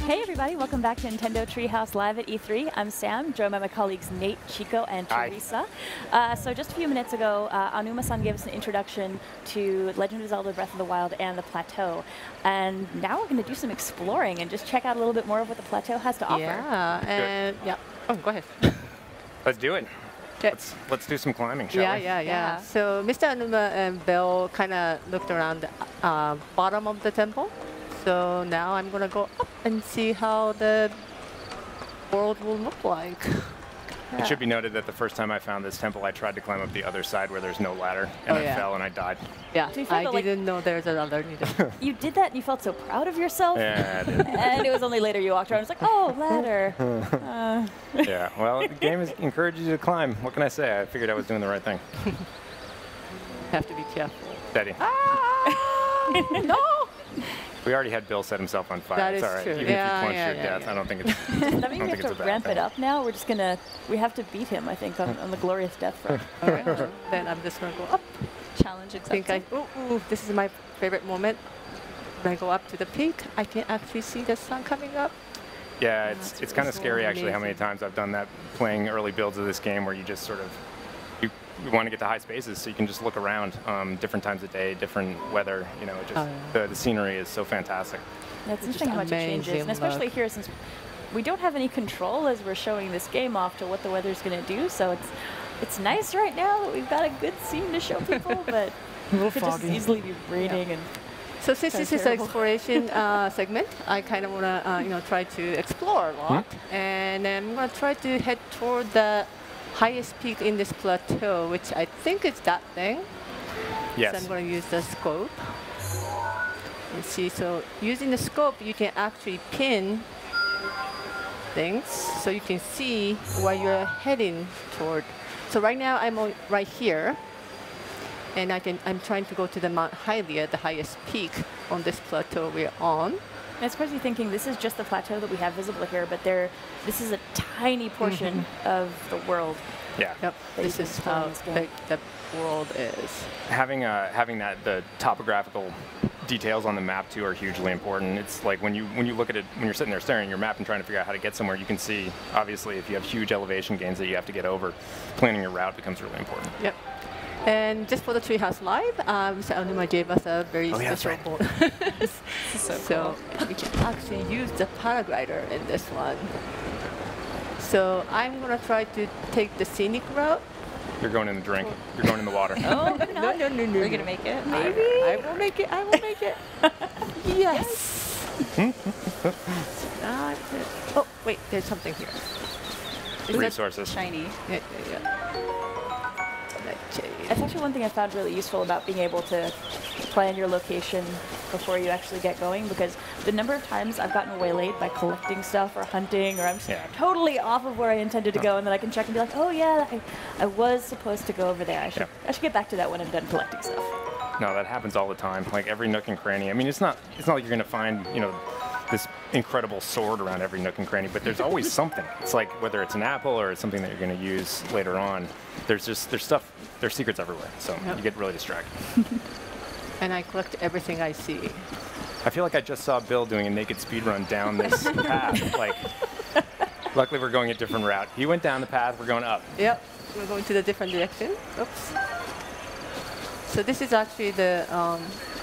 Hey everybody, welcome back to Nintendo Treehouse Live at E3. I'm Sam, joined by my colleagues Nate, Chico, and Teresa. So just a few minutes ago, Aonuma-san gave us an introduction to Legend of Zelda Breath of the Wild and the Plateau. And now we're going to do some exploring and just check out a little bit more of what the Plateau has to offer. Yeah, and Oh, go ahead. Let's do it. Let's do some climbing, shall we? Yeah. So Mr. Aonuma and Bill kind of looked around the bottom of the temple. So now I'm going to go up and see how the world will look like. It should be noted that the first time I found this temple, I tried to climb up the other side where there's no ladder, and I fell and I died. Yeah, I didn't know there's a ladder neither. You did that and you felt so proud of yourself? Yeah, I did. And it was only later you walked around and was like, oh, ladder. Yeah, well, the game encourages you to climb. What can I say? I figured I was doing the right thing. Have to be careful. Steady. No! We already had Bill set himself on fire. That it's is all right. true. Even if you plunge your death, I don't think it's. Does that mean we have to ramp it up now? We're just gonna. We have to beat him, I think, on the glorious death front. All right, then I'm just gonna go up. Challenge accepted. Ooh, this is my favorite moment. When I go up to the peak, I can actually see the sun coming up. Yeah, it's kind of scary actually how many times I've done that playing early builds of this game where you just sort of you want to get to high spaces so you can just look around different times of day, different weather. You know, just the scenery is so fantastic. That's interesting how much it changes, and especially here since we don't have any control as we're showing this game off to what the weather's going to do. So it's nice right now that we've got a good scene to show people, but it could just easily be raining and. So since this is an exploration segment, I kind of want to try to explore a lot, and I'm going to try to head toward the highest peak in this plateau, which I think is that thing. Yes. So I'm going to use the scope. You see, so using the scope, you can actually pin things, so you can see where you're heading toward. So right now I'm right here, and I'm trying to go to the Mount Hylia, the highest peak on this plateau we're on. And it's crazy thinking this is just the plateau that we have visible here, but this is a tiny portion of the world. Yeah. Yep. This is how big the world is. Having the topographical details on the map too are hugely important. It's like when you look at it, when you're sitting there staring at your map and trying to figure out how to get somewhere, you can see obviously if you have huge elevation gains that you have to get over, planning your route becomes really important. Yep. And just for the Treehouse Live, Mr. Aonuma gave us a very special bonus. So we can actually use the paraglider in this one. So I'm going to try to take the scenic route. You're going in the drink. You're going in the water. Oh, no. We're going to make it. Maybe. I will make it. Yes. Oh, wait, there's something here. Resources. Shiny. Yeah. That's actually one thing I found really useful about being able to plan your location before you actually get going, because the number of times I've gotten waylaid by collecting stuff or hunting, or I'm just totally off of where I intended to go, and then I can check and be like, oh yeah, I was supposed to go over there. I should get back to that when I'm done collecting stuff. No, that happens all the time. Like every nook and cranny. I mean, it's not like you're going to find, this incredible sword around every nook and cranny, but there's always something. It's like whether it's an apple or it's something that you're going to use later on. There's secrets everywhere. So you get really distracted. And I collect everything I see. I feel like I just saw Bill doing a naked speed run down this path. Like, luckily we're going a different route. He went down the path. We're going up. Yep, we're going to the different direction. Oops. So this is actually the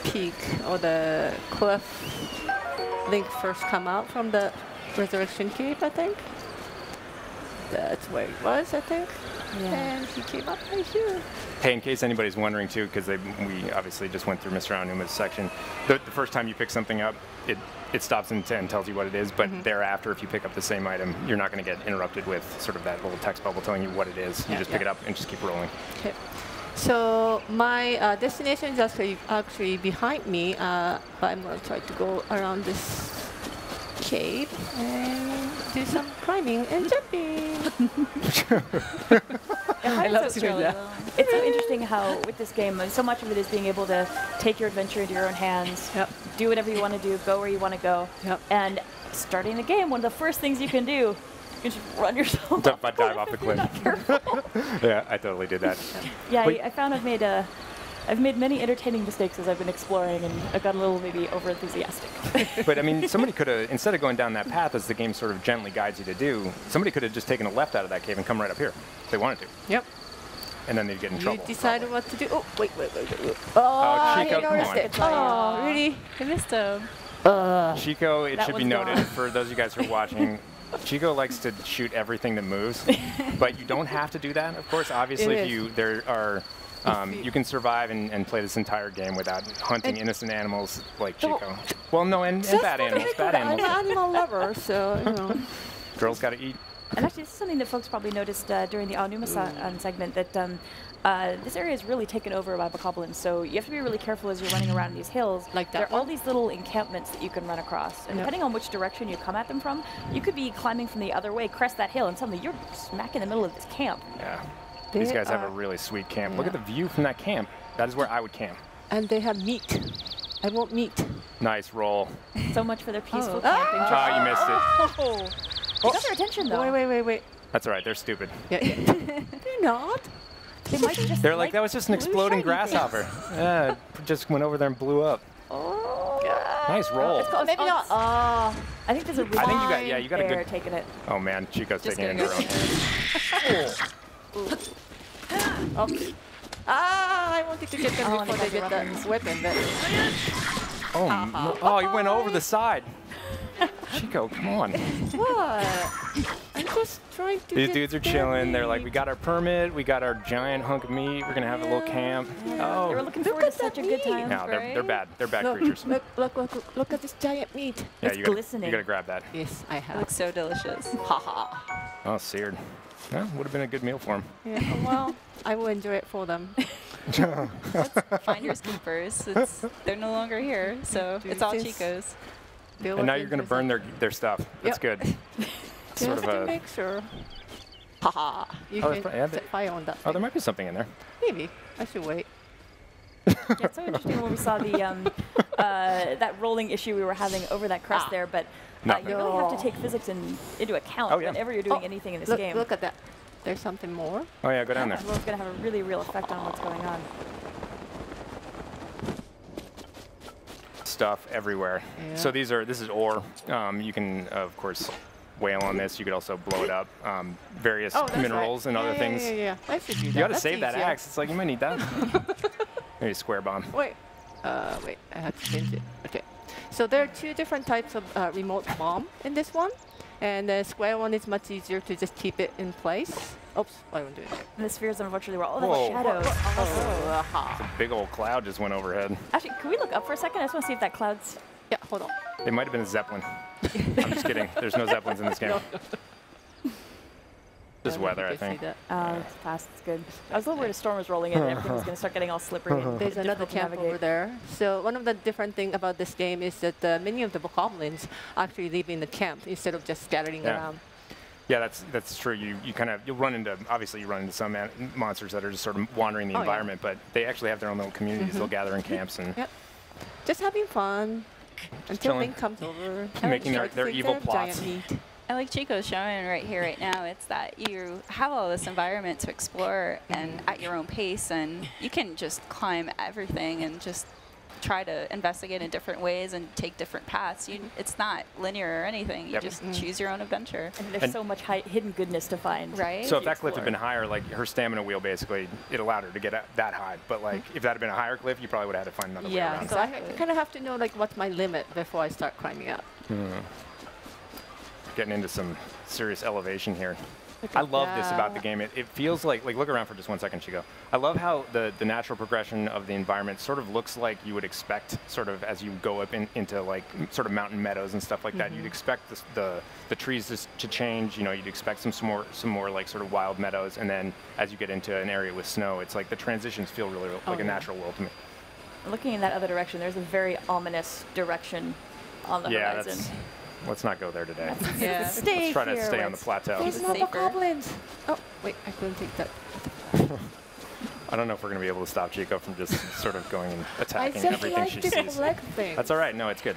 peak or the cliff Link first come out from the Resurrection Cave, I think. That's where he was, I think. Yeah. And he came up right here. Hey, in case anybody's wondering too, because we obviously just went through Mr. Aonuma's section, the first time you pick something up, it stops and tells you what it is, but thereafter, if you pick up the same item, you're not going to get interrupted with sort of that little text bubble telling you what it is. You just pick it up and just keep rolling. Okay. So my destination is actually behind me, but I'm going to try to go around this cave and do some climbing and jumping. I love to do that. It's so interesting how with this game, so much of it is being able to take your adventure into your own hands, do whatever you want to do, go where you want to go, and starting the game, one of the first things you can do, you can just run yourself dive off the cliff. Not careful. Yeah, I totally did that. Yeah, I found I've made I've made many entertaining mistakes as I've been exploring, and I've gotten a little maybe over-enthusiastic. But I mean, somebody could have, instead of going down that path as the game sort of gently guides you to do, somebody could have just taken a left out of that cave and come right up here if they wanted to. Yep. And then they'd get in trouble. You decided what to do. Oh, wait. Oh, Chico, come noticed on. it. Oh, really? I missed him. Chico, it That should be one's noted gone. for those of you guys who are watching, Chico likes to shoot everything that moves, but you don't have to do that. Of course, obviously, It if is. you there are, you can survive and play this entire game without hunting And- innocent animals like Oh. Chico. Well, no, and Just bad for the animals. record, Bad I'm animals. an animal lover, so, you know. Girls got to eat. And actually, this is something that folks probably noticed during the Aonuma segment, that this area is really taken over by bokoblins, so you have to be really careful as you're running around these hills. Like that there are all one? these little encampments that you can run across, and Yep. depending on which direction you come at them from, you could be climbing from the other way, crest that hill, and suddenly you're smack in the middle of this camp. Yeah. These They guys have a are- really sweet camp. Look at Yeah. the view from that camp. That is where I would camp. And they have meat. I want meat. Nice roll. So much for their peaceful Oh. camping. Oh, you missed it. You got their attention though. Wait. That's all right. They're stupid. Yeah. They're not. They might just They're like, that was just an blue exploding shiny grasshopper. things. Yeah, it just went over there and blew up. Oh. Nice roll. It's called Maybe not. I think there's a I think you got, yeah, you got a bear good. taking it. Oh man, Chico's Just taking it in her own gonna hands. Okay. I wanted to get them I wanna before they get get the that weapon, but Oh, oh, he went over the side. Chico, come on. what? I'm just trying to. These get dudes are their chilling. They're like, we meat. got our permit, we got our giant hunk of meat. We're gonna have a little camp. They were Oh, looking Look forward to at such a that good meat. time. no, they're bad. They're bad Look, creatures. look at this giant meat. Yeah, it's you gotta, glistening. you gotta grab that. Yes, I It have. looks so delicious. Haha. Oh, seared. Well, would have been a good meal for him. Yeah, well, I will enjoy it for them. Finders keepers. They're no longer here, so it's all Since- Chico's. Bill And now was you're gonna interested. burn their stuff. That's Yep. good. Sort Just of to a. make sure. Haha. You Oh, can that's right, yeah, set fire on that. Oh, there thing. might be something in there. Maybe. I should wait. Yeah, it's so interesting when we saw the that rolling issue we were having over that crest there, but No. you really have to take physics into account Oh, yeah. whenever you're doing Oh, anything in this Look, game. look at that. There's something more. Oh yeah, go down there. Well, it's going to have a really real effect on what's going on. Stuff everywhere. Yeah. So this is ore. You can of course whale on this. You could also blow it up. Various Oh, that's minerals right. and other Yeah, things. Yeah. I should do that. You gotta That's save that easier. axe. It's like you might need that. Maybe a square bomb. Wait. Wait. I have to change it. Okay. So there are two different types of remote bomb in this one, and the square one is much easier to just keep it in place. Oops. I won't do it. And the spheres, unfortunately, were all the Whoa. shadows. Oh, aha. Big old cloud just went overhead. Actually, can we look up for a second? I just want to see if that cloud's... Yeah. Hold on. It might have been a zeppelin. I'm just kidding. There's no zeppelins in this game. Just Yeah, weather, I you can see think. that. It's fast, it's good. I was a little worried a storm was rolling in and everything was going to start getting all slippery. and There's another difficult to camp navigate. over there. So one of the different thing about this game is that many of the bokoblins actually live in the camp instead of just scattering Yeah. around. Yeah, that's true. You'll run into, obviously you run into some monsters that are just sort of wandering the Oh, yeah. environment, but they actually have their own little communities. They'll gather in camps and Yep. Just having fun until Chilling. Link comes over. Making their- Starts their with evil their plots. giant meat. And like Chico's showing right here, right now, it's that you have all this environment to explore and at your own pace, and you can just climb everything and just try to investigate in different ways and take different paths. It's not linear or anything. You Yep. just choose your own adventure. And there's And- so much hidden goodness to find. Right? So if you that cliff had explore. been higher, like her stamina wheel basically, it allowed her to get that high. But like if that had been a higher cliff, you probably would have had to find another way Yeah, around. so I Exactly. kind of have to know like what's my limit before I start climbing up. Getting into some serious elevation here. Look I at love this about the that. game. It feels like look around for just 1 second, Chico. I love how the natural progression of the environment sort of looks like you would expect, sort of as you go up into like sort of mountain meadows and stuff like that. You'd expect the trees to change. You know, you'd expect some more like sort of wild meadows, and then as you get into an area with snow, it's like the transitions feel really like a yeah. natural world to me. Looking in that other direction, there's a very ominous direction on the Yeah, horizon. let's not go there today. Yeah. Stay Let's try to here stay where on the it's plateau. There's It's no safer. bokoblins. Oh, wait, I couldn't take that. I don't know if we're going to be able to stop Chico from just sort of going and I attacking just everything like she to sees. collect things. That's all right. No, it's good.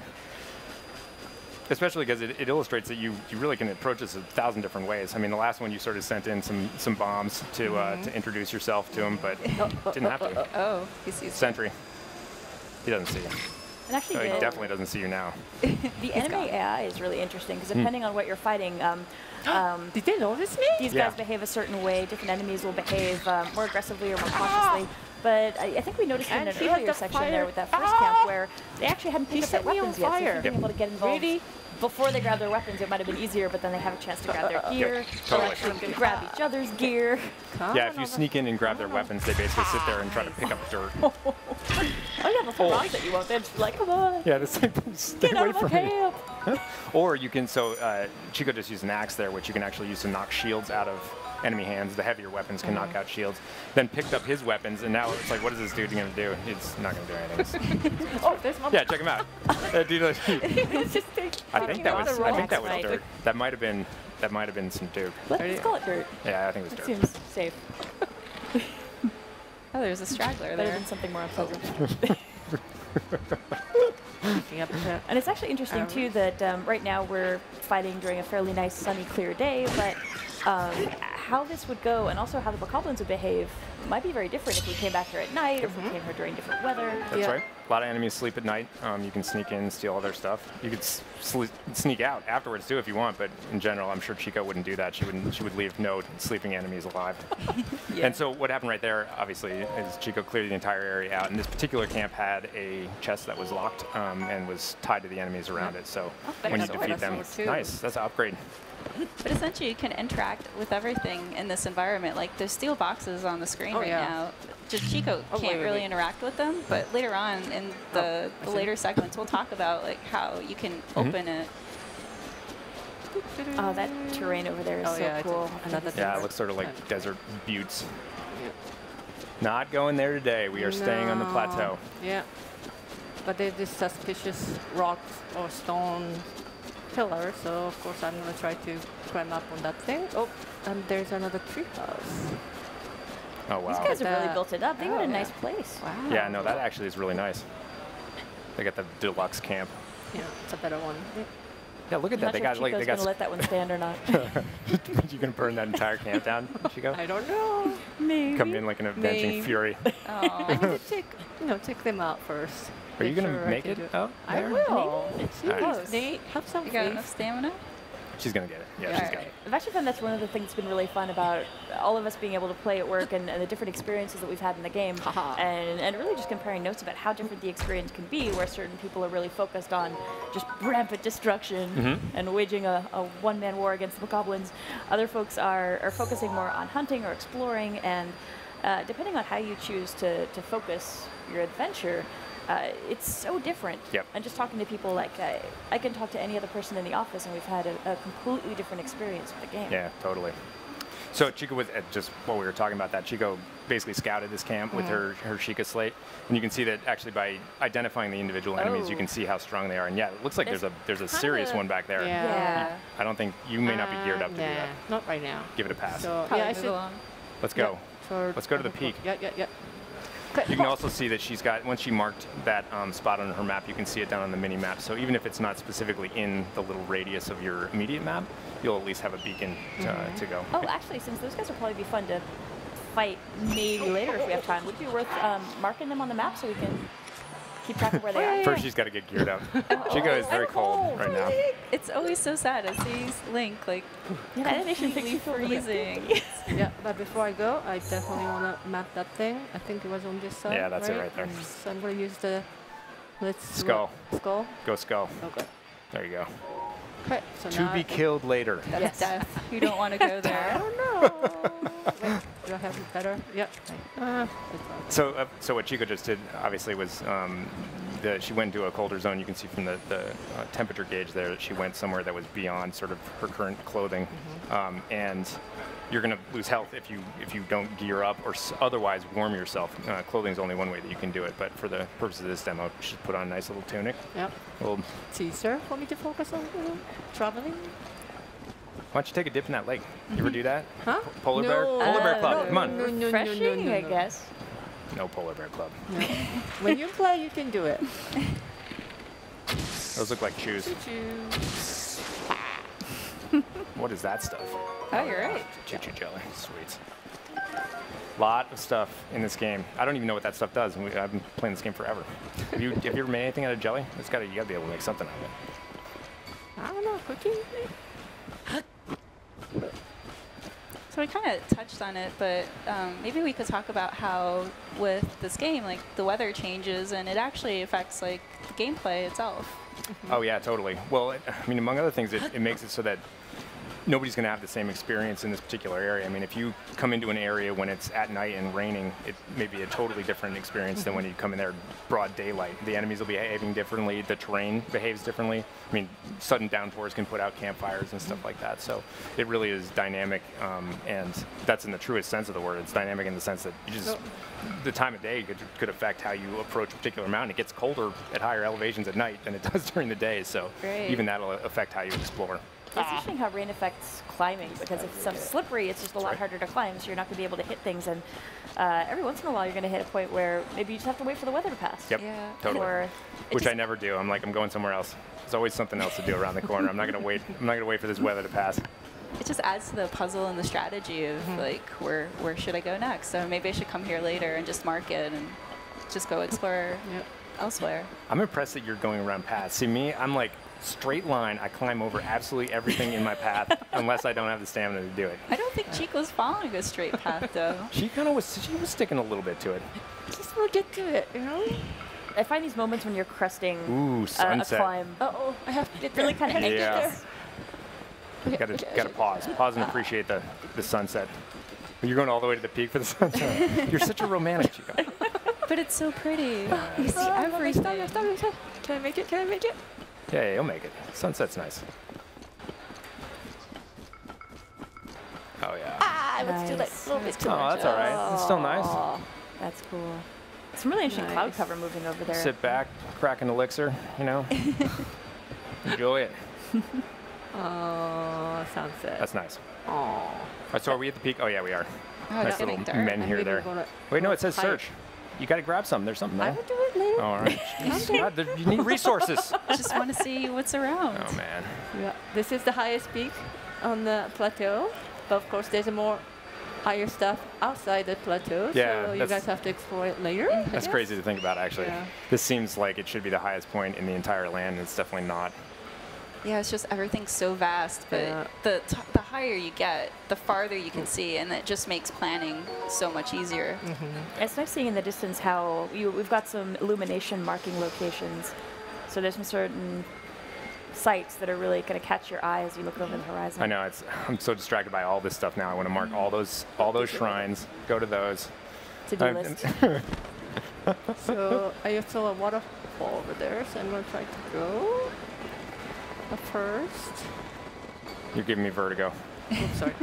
Especially because it illustrates that you really can approach this 1,000 different ways. I mean, the last one you sort of sent in some bombs to introduce yourself to him, but didn't have to. Oh, he sees. Sentry. He doesn't see you. And actually, Oh, he definitely doesn't see you now. the enemy AI is really interesting because depending on what you're fighting, Did they notice me? these Yeah. guys behave a certain way. Different enemies will behave more aggressively or more cautiously. But I think we noticed And in he an has earlier the section fire. there with that first camp where they actually hadn't He picked up their set me on weapons yet. So if fire. you've been able to get involved Really? before they grab their weapons, it might have been easier, but then they have a chance to grab their gear. They'll totally. actually grab each other's gear. Yeah, if you sneak in and grab their weapons, they basically sit there and try to pick up dirt. Oh yeah, the full that you won't. They're just like, come on, Yeah, it's like, stay get out away of my from me. camp. Or you can, Chico just used an axe there, which you can actually use to knock shields out of enemy hands. The heavier weapons can knock out shields. Then picked up his weapons, and now it's like, what is this dude going to do? He's not going to do anything. Oh, there's my. Yeah, check him out. Dude, It's just I think that was Right. dirt. That might have been some Duke. Let's call it dirt. Yeah, I think it was It dirt. seems safe. Oh, there's a straggler Better there. than something more unpleasant. Yep, yeah. And it's actually interesting too that right now we're fighting during a fairly nice, sunny, clear day, but how this would go and also how the bokoblins would behave might be very different if we came back here at night or if we came here during different weather. That's right. A lot of enemies sleep at night. You can sneak in, steal all their stuff. You could sneak out afterwards too if you want, but in general, I'm sure Chico wouldn't do that. She would leave no sleeping enemies alive. Yeah. And so what happened right there, obviously, is Chico cleared the entire area out. And this particular camp had a chest that was locked and was tied to the enemies around it. So when you sword. defeat That's them, sword, too. nice. That's an upgrade. But essentially, you can interact with everything in this environment. Like, there's steel boxes on the screen Oh, right yeah. now. Just Chico Oh, can't wait, really wait. interact with them. But later on in the I see. later segments, we'll talk about like how you can open it. Oh, that terrain over there is Oh, so yeah, it's cool. another Yeah, it thing. looks sort of like desert buttes. Yeah. Not going there today. We are staying on the No. plateau. Yeah. But there's this suspicious rocks or stone pillar, so of course I'm gonna try to climb up on that thing. Oh, and there's another tree house. Oh, wow. These guys have really That- built it up. They got oh, a yeah. nice place. Wow. Yeah, no, that actually is really nice. They got the deluxe camp. Yeah, it's a better one. Yeah, look at I'm that. not They sure got if like Chico's they got. gonna let that one stand or not. You gonna burn that entire camp down, Chico? I don't know. Maybe. Come in like an avenging Maybe. fury. Oh, I need to take them out first. Are you Make gonna sure I make can it do out I there? will. Maybe. All right. Close. They have some you got faith. enough stamina? She's gonna get it. Yeah, Yeah. she's All got right. it. I've actually found that's one of the things that's been really fun about all of us being able to play at work and the different experiences that we've had in the game. Haha. and really just comparing notes about how different the experience can be, where certain people are really focused on just rampant destruction and waging a one-man war against the bokoblins. Other folks are focusing more on hunting or exploring, and depending on how you choose to focus your adventure, it's so different. Yep. And just talking to people, like I can talk to any other person in the office, and we've had a completely different experience with the game. Yeah, totally. So Chico, with just while we were talking about that, Chico basically scouted this camp with her Sheikah slate, and you can see that actually by identifying the individual enemies, you can see how strong they are. And yeah, it looks like there's a serious one back there. Yeah. I don't think you may not be geared up to do Nah, that. not right now. Give it a pass. So Probably yeah, I move should. along. Let's go. for Let's go to the other peak. Yeah. You can also see that she's got, once she marked that spot on her map, you can see it down on the mini map. So even if it's not specifically in the little radius of your immediate map, you'll at least have a beacon to go. Oh, actually, since those guys will probably be fun to fight maybe later if we have time, would it be worth marking them on the map so we can keep track of where they are? First, she's got to get geared up. Chico is very cold right now. It's always so sad to see Link like Yeah, that animation makes completely you feel really freezing. Yeah, but before I go, I definitely want to map that thing. I think it was on this side. Yeah, that's it right there. So I'm going to use the Skull. Skull. Go skull. Okay. There you go. Okay. So To now be killed later. That's Yes. death. You don't want to go I there. don't know. Wait, do I have it better? Yep. It's fine. So what Chico just did, obviously, was she went into a colder zone. You can see from the temperature gauge there that she went somewhere that was beyond sort of her current clothing, and you're going to lose health if you don't gear up or otherwise warm yourself. Clothing is only one way that you can do it, but for the purpose of this demo, you should put on a nice little tunic. Yep. Well, Teaser for me to focus on traveling. why don't you take a dip in that lake? You ever do that? Huh? Polar bear? No. Polar bear club. no. Come on. Refreshing, I guess. No polar bear club. No. When you play, you can do it. Those look like shoes. Choo-choo. What is that stuff? Oh, you're right. Choo-choo jelly. Sweet. Lot of stuff in this game. I don't even know what that stuff does. And I've been playing this game forever. Have you ever made anything out of jelly? You gotta be able to make something out of it. I don't know, cooking? So we kind of touched on it, but maybe we could talk about how with this game, like the weather changes and it actually affects like the gameplay itself. Oh yeah, totally. Well, I mean, among other things, it makes it so that nobody's going to have the same experience in this particular area. I mean, if you come into an area when it's at night and raining, it may be a totally different experience than when you come in there broad daylight. The enemies will be behaving differently. The terrain behaves differently. I mean, sudden downpours can put out campfires and stuff like that. So it really is dynamic, and that's in the truest sense of the word. It's dynamic in the sense that you just the time of day could affect how you approach a particular mountain. It gets colder at higher elevations at night than it does during the day. So even that'll affect how you explore. It's interesting how rain affects climbing, because if it's slippery, it's just a lot harder to climb, so you're not going to be able to hit things. And every once in a while, you're going to hit a point where maybe you just have to wait for the weather to pass. Yep, Yeah. totally. Which I never do. I'm going somewhere else. There's always something else to do around the corner. I'm not going to wait. I'm not going to wait for this weather to pass. It just adds to the puzzle and the strategy of like where should I go next? So maybe I should come here later and just mark it and just go explore elsewhere. I'm impressed that you're going around paths. See me, I'm like straight line. I climb over absolutely everything in my path unless I don't have the stamina to do it. I don't think Chico's following a straight path though. She was sticking a little bit to it. Just want to get to it, you know? I find these moments when you're cresting Ooh, a sunset. climb Uh-oh, I have to get there. really kind of Yeah. Okay, Gotta pause and appreciate the sunset. You're going all the way to the peak for the sunset. You're such a romantic, Chico. But it's so pretty. You see everything. Stop. Can I make it? Can I make it? Yeah, you'll make it. Sunset's nice. Oh yeah. Ah, let's do that. Nice. A little bit too Oh, much. that's all right. It's still nice. Oh, that's cool. Some really interesting cloud Nice. cover moving over there. Sit back, crack an elixir, you know. Enjoy it. Oh, sunset. That's nice. Oh. All right, so are we at the peak? Oh yeah, we are. Oh, Nice it's little getting dark. men here there. Wait, no, it says search. You got to grab something. There's something I there. will do it later. All right. Jeez, God, you need resources. Just want to see what's around. Oh man. Yeah, this is the highest peak on the plateau, but of course there's more higher stuff outside the plateau, Yeah, so you that's- guys have to explore it later. I That's guess. crazy to think about, actually. Yeah. This seems like it should be the highest point in the entire land, and it's definitely not. Yeah, it's just everything's so vast, but Yeah. the higher you get, the farther you can see, and it just makes planning so much easier. It's nice seeing in the distance how we've got some illumination marking locations. So there's some certain sites that are really going to catch your eye as you look over the horizon. I know, I'm so distracted by all this stuff now. I want to mark all those shrines, go to those. To-do I'm- list. So I saw a waterfall over there, so I'm gonna try to go. But first, You're giving me vertigo. oops, sorry.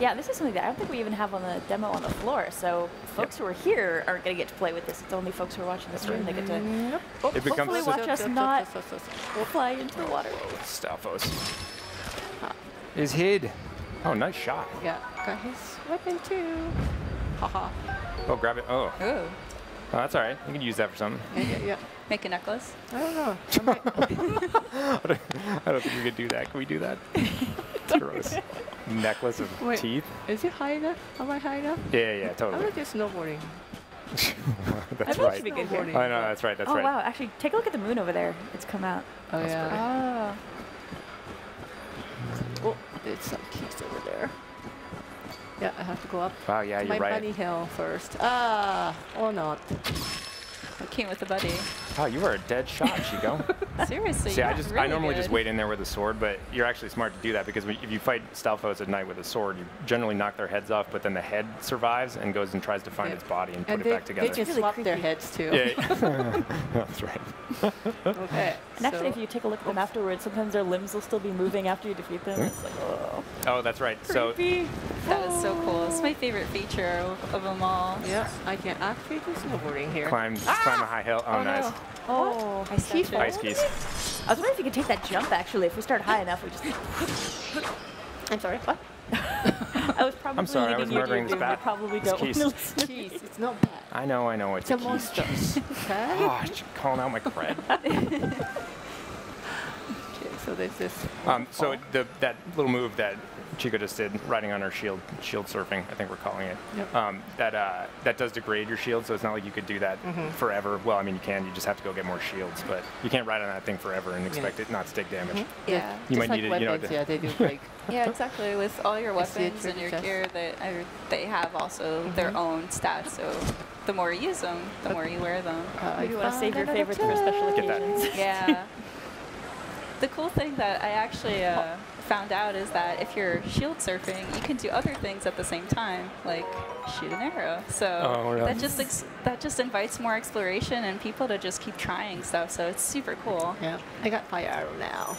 Yeah, this is something that I don't think we even have on the demo on the floor. So folks who are here aren't going to get to play with this. It's only folks who are watching the stream that get to It becomes hopefully watch us not So. fly into the water. Stalfos is hid. Oh, nice shot. Yeah, got his weapon too. Haha. Oh, grab it. Oh, Ooh, that's all right. You can use that for something. Yeah. make a necklace. I don't know. I don't think we could do that. Can we do that? It's gross. Necklace of Wait. teeth. Is it high enough? Am I high enough? Yeah, I'm totally. gonna do snowboarding. That's That right. should be good here. Snowboarding. I know. That's right. That's Oh right. wow! Actually, take a look at the moon over there. It's come out. Oh That's yeah. Oh, Oh, there's some keys over there. Yeah, I have to go up Wow. Yeah, to you're my right. bunny hill first. Ah, or not. it came with a buddy. Wow, you are a dead shot, Chico. Seriously. See, you're I really normally just good. wait in there with a sword, but you're actually smart to do that because if you fight Stalfos at night with a sword, you generally knock their heads off, but then the head survives and goes and tries to find Yeah. its body and put And it back they together. can Really swap their creepy. heads too. Yeah, that's right. Okay. And actually, so- if you take a look at them afterwards, sometimes their limbs will still be moving after you defeat them. It's like, oh, Oh, that's right. So creepy. That is so cool. It's my favorite feature of them all. Yeah, I can actually do snowboarding here. climb a high hill. Oh, nice. No. Oh, I statue. Ice skis. I was wondering if you could take that jump. Actually, if we start high enough, we just. I'm sorry, what? I was probably sorry, I was leading you to murdering your this doom. You bat. probably It's don't want keys. to listen. Jeez, it's not bad. I know. It's It's a keys. monster. Okay. Oh, calling out my cred. So there's this. So that little move that Chico just did, riding on her shield surfing, I think we're calling it. Yep. That does degrade your shield, so it's not like you could do that forever. Well, I mean, you can. You just have to go get more shields, but you can't ride on that thing forever and expect it not to take damage. Yeah. You might like need it. weapons, yeah, they do break. Yeah, exactly. With all your I see it weapons and your tricky gear, they have also their own stats. So the more you use them, the more you wear them. Maybe you want to save your found favorites another for special Get that. occasions. Yeah. The cool thing that I actually found out is that if you're shield surfing, you can do other things at the same time, like shoot an arrow. So really? that just invites more exploration and people to just keep trying stuff. So it's super cool. Yeah, I got fire arrow now.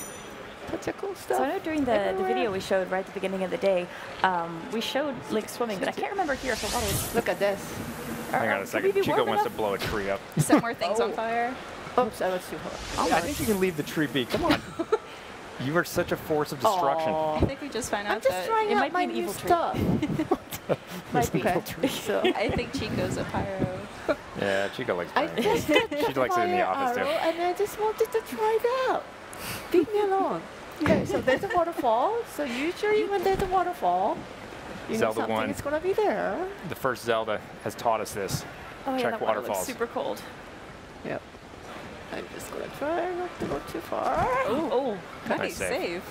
Such a cool stuff. So I know during the everywhere. video we showed right at the beginning of the day, we showed Link swimming, but I can't remember here if the water was... Look at this. Hang on a second. Chico wants to blow a tree up. Set more things on fire. Oops, I was too hard. I think you can leave the tree be. Come on. You are such a force of destruction. I think we just found out I'm just that trying it out might be my an new evil tree. stuff. Might be. Okay. So I think Chico's a pyro. Yeah, Chico likes I playing. just got She likes it in the fire office too. arrow, and I just wanted to try it out. Leave me alone. Okay, so there's a waterfall. So usually when there's a waterfall, you know Zelda something 1. is gonna be there. The first Zelda has taught us this. Oh, yeah, Check that water looks waterfalls. super cold. Yep. I'm just gonna try not to go too far. Oh, Nice save. save.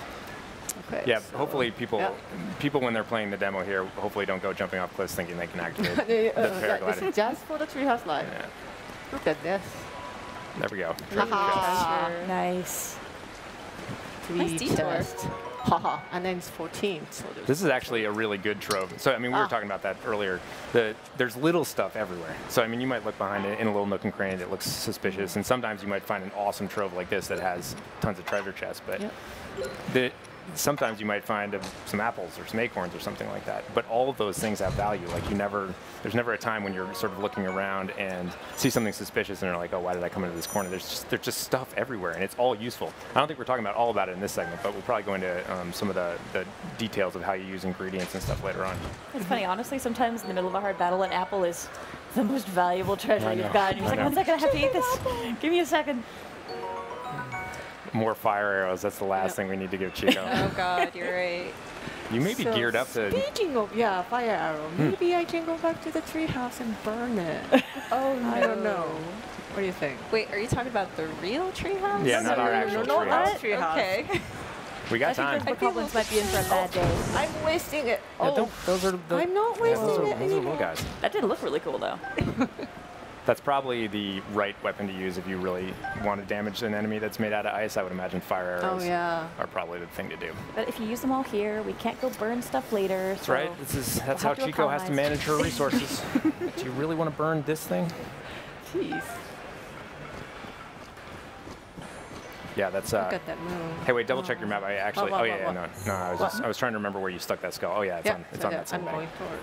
Okay. Yeah, so- hopefully people Yeah. when they're playing the demo here, hopefully don't go jumping off cliffs thinking they can activate the Yeah, this paraglider. is just for the treehouse life. Yeah, Look at this. there we go. Haha. nice. Nice detour. test. Haha. And then it's 14. So This is actually a really good trove. So, I mean, we were talking about that earlier. There's little stuff everywhere. So, I mean, you might look behind it in a little nook and cranny that looks suspicious, and sometimes you might find an awesome trove like this that has tons of treasure chests. But Yep. sometimes you might find some apples or some acorns or something like that. But all of those things have value. Like, there's never a time when you're sort of looking around and see something suspicious and you're like, oh, why did I come into this corner? There's just stuff everywhere, and it's all useful. I don't think we're talking about all about it in this segment, but we'll probably go into some of the details of how you use ingredients and stuff later on. It's funny, honestly, sometimes in the middle of a hard battle, an apple is the most valuable treasure I you've know, got. You're I like, know. 1 second, I have to eat this. Give me a second. More fire arrows. That's the last thing we need to give Chico. Oh God, you're right. You may be So geared up to. Speaking of, fire arrow, maybe I can go back to the treehouse and burn it. Oh no. I don't know. What do you think? Wait, are you talking about the real treehouse? Yeah, not our actual treehouse. treehouse. Okay. We got I think time. those goblins might be in for a bad day. I'm wasting it. Yeah, those are the. I'm not yeah, wasting those are it little anymore. guys. That did look really cool, though. That's probably the right weapon to use if you really want to damage an enemy that's made out of ice. I would imagine fire arrows Oh yeah. are probably the thing to do. But if you use them all here, we can't go burn stuff later. That's right. That's how have to Chico has to economize. manage her resources. Do you really want to burn this thing? Jeez. Yeah, that's. Look at that moon. Hey, wait, double check your map. I actually. What, Oh yeah, what, yeah, no. I was trying to remember where you stuck that skull. Oh yeah, it's on that same I'm bank. going for it.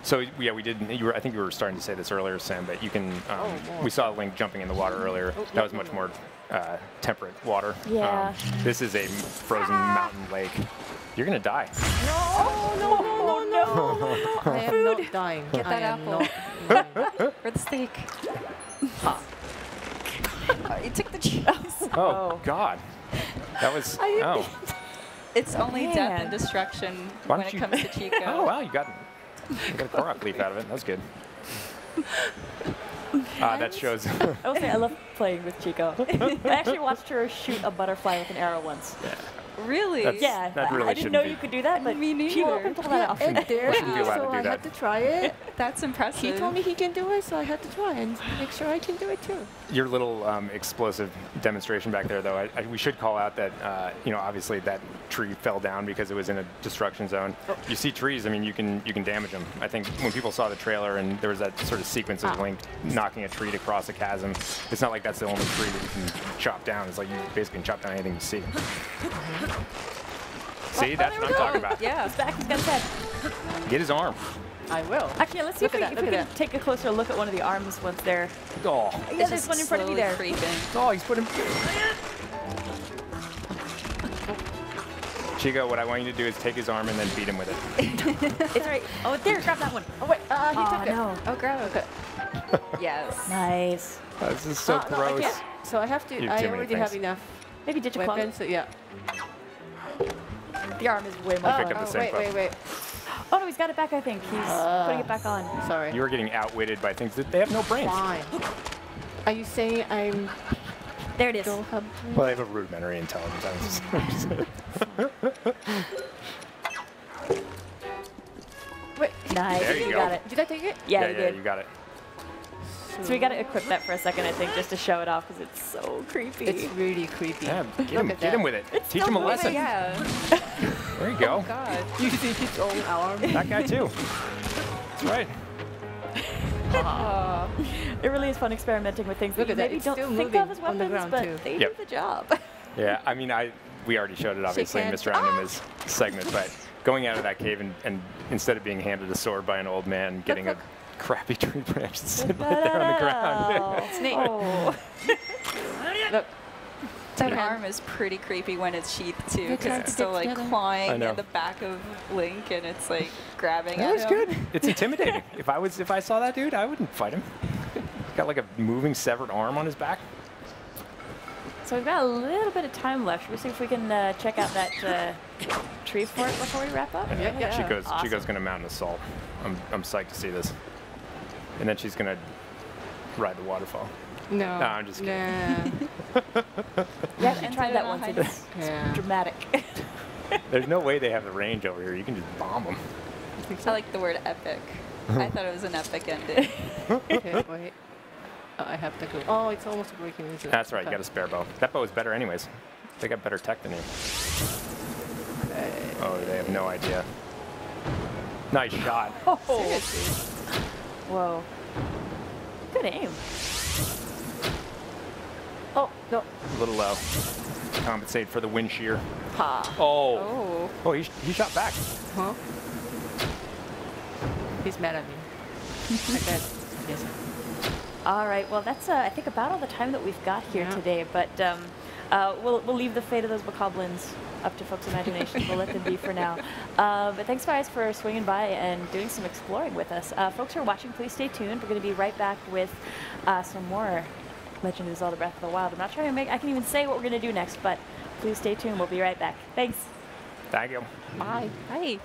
So yeah, we did. I think you were starting to say this earlier, Sam, but you can. more. We saw Link jumping in the water earlier. That was much more temperate water. Yeah. This is a frozen mountain lake. You're gonna die. No. I am not dying. Get that I am apple. not. For the steak. You took the cheese. Oh God, that was. Oh, It's only death Man. and destruction Why when don't it you- comes to Chico. oh wow, you got a Korok leaf out of it. That was good. That shows. I will say I love playing with Chico. I actually watched her shoot a butterfly with an arrow once. Really? That's- Yeah, that really I didn't shouldn't know be. you could do that, but Me neither. Chico can pull that off. And there, Shouldn't be allowed to so do I that. had to try it. That's impressive. He told me he can do it, so I had to try and make sure I can do it too. Your little explosive demonstration back there, though, we should call out that, obviously that tree fell down because it was in a destruction zone. You see trees, I mean, you can damage them. I think when people saw the trailer and there was that sort of sequence of Link knocking a tree to cross a chasm, it's not like that's the only tree that you can chop down. It's like you basically can chop down anything you see. See, that's what I'm talking about. Yeah. He's back, he's got his head. Get his arm. I will. Actually, let's see Look if we, at that, if we look at can that. take a closer look at one of the arms once they're... Oh, Yeah, there's one in front of you there. Creeping. oh, he's putting. Chico, what I want you to do is take his arm and then beat him with it. It's all right. Oh, there, grab that one. Oh wait, he Oh, took it. no. Oh, gross. Yes. Nice. This is so No, I gross. can't. So I have to. You have I too many already have things. enough Maybe ditch a clone. weapons. So, yeah. The arm is way more. picked up the same wait, club. wait. Oh no, he's got it back. I think he's putting it back on. Sorry. You were getting outwitted by things that they have no brains. Fine. Are you saying I'm There it is. don't have? Well, they have a rudimentary intelligence. Wait. Nice. There you go. got it. Did I take it? Yeah, yeah, you yeah, did. you got it. So we got to equip that for a second, I think, just to show it off because it's so creepy. It's really creepy. Yeah, Look get him, at get him that. with it. It's Teach still him a moving. lesson. Yeah. There you go. God. Using his own arm. That guy too. That's right. It really is fun experimenting with things Look that you at that, maybe it's don't still think moving of as on the weapons, ground, but too. they Yep. do the job. Yeah, I mean, we already showed it obviously in hands. Mr. Random's segment, but going out of that cave and instead of being handed a sword by an old man, getting a crappy tree branch that's sitting right there on the ground. Snake. Oh. Look. That Yeah. arm is pretty creepy when it's sheathed too, They're because trying it's to still get like together. I clawing know. at the back of Link, and it's like grabbing That at was him. good. It's intimidating. If I saw that dude, I wouldn't fight him. Got like a moving severed arm on his back. So we've got a little bit of time left. Should we see if we can check out that tree fort before we wrap up? Yeah. Chico's Awesome. gonna mount an assault. I'm psyched to see this. And then she's gonna ride the waterfall. No. No, I'm just kidding. Nah. Yeah, I And tried do that it on once. high It's Yeah. dramatic. There's no way they have the range over here. You can just bomb them. I like the word epic. I thought it was an epic ending. Okay, wait. Oh, I have to go. Oh, it's almost breaking. Isn't it? That's right. You got a spare bow. That bow is better, anyways. They got better tech than you. Oh, they have no idea. Nice shot. Oh, Seriously. whoa. Good aim. Oh, no. A little low. Compensate for the wind shear. Ha. Oh. Oh. Oh, he shot back. Huh? He's mad at me. I bet. Yes. All right. Well, that's I think about all the time that we've got here Yeah. today. But we'll leave the fate of those bokoblins up to folks' imaginations. We'll let them be for now. But thanks, guys, for swinging by and doing some exploring with us. Folks who are watching, please stay tuned. We're going to be right back with some more Legend of Zelda: Breath of the Wild. I'm not sure I can even say what we're going to do next, but please stay tuned. We'll be right back. Thanks. Thank you. Bye. Hi.